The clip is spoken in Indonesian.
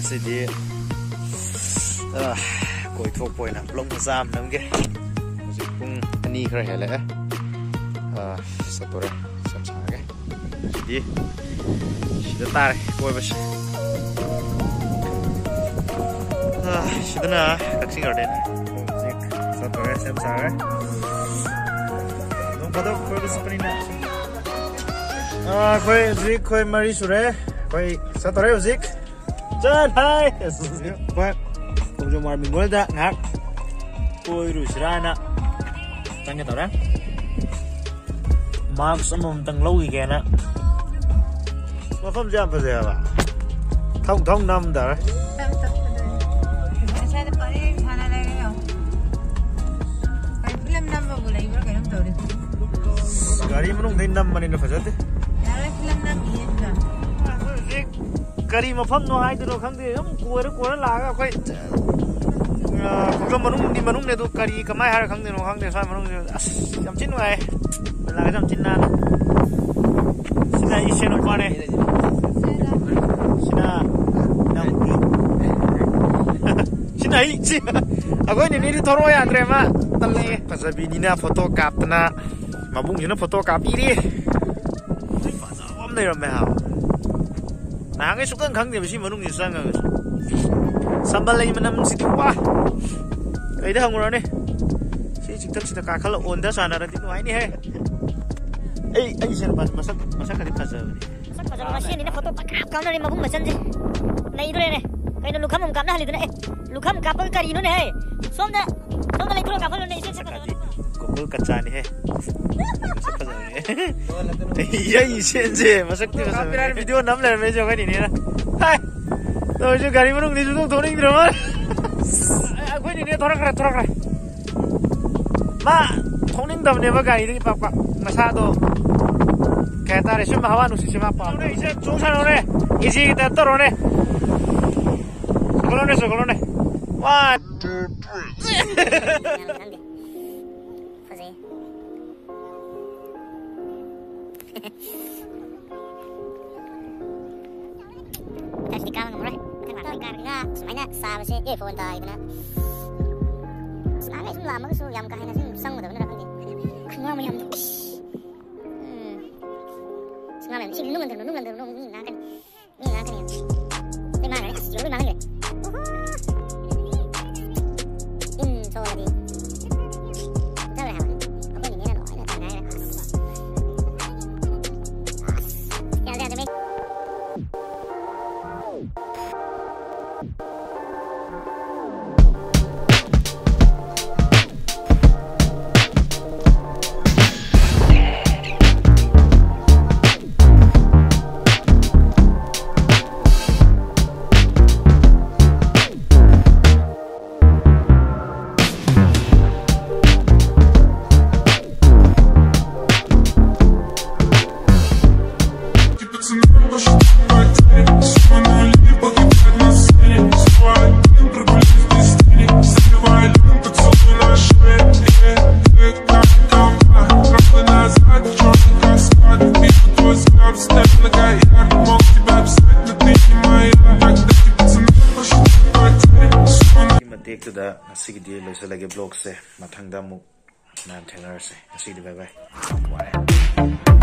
Sidi koi thok poi na long jam nam ge pung ani khara hele satore sam sa ge Sidi sida tar koi bas sida na kaksing garden satore sam sa ge dong padok koi bas pani na koi mari sure koi satore uzik Jan hai koi Kung mar mingol da ngak koi rusrana tanya tau dah Max amom tang lâu gì kìa nè mà không jam apa dia ba thong nam dah gari menung deh nam mana ni fasad gari mà phong nó hai từ nó khăng thì không cuốn là coi cũng manung này tu gari kamai har khăng thì nó khăng thì sao manung jam chín vậy là cái jam chín nan xin là isen nó qua này xin là isen aku ini di toro ya Andrema tali pasabi ni na foto kap na mabung ni na foto kap ini om này rồi mày hả Nah, cái số cân khẳng điểm gì mà nung gì sang rồi, sambal lagi menam situ wah, cái đó không rồi nè, si kita cả kalau onda sana nanti tuh ini he, anh xem masak cái pasal ini. Masak pasal masih ini foto pakap kau nari mabung macam je, nah itu deh, kayak lukam mungkap nah itu deh, lukam kapal kari itu nih, somda lagi tu kapal itu nih isi sekarang. Kopal kaca nih he. Iya isen je masak tu kamera video 6 ler me jo kan ini na hai to jo gari menung ni judung thoning drama aku ini thorak ra ma thoning dam ne ba gari ni pa masa to kata re sima hawa nu sima pa ne ise chongsan ne isi kita to ne sekolone 1 2 3 Tadi kamu mulai, karena semuanya sama sih, phone tadi benar. Sekarang itu lama tu yang kahina sih sang betul benar kan ni. Kenapa yang tu? Sekarang ini nungan ni nakan ya. Di mana ya? Jauh mana ni? So lagi. Tahu lah. Apa ni nak nak tanya ya. Ya demi. Sudah nasi dia loisa lagi vlog se mathang da mu nan thanger se nasi di bye bye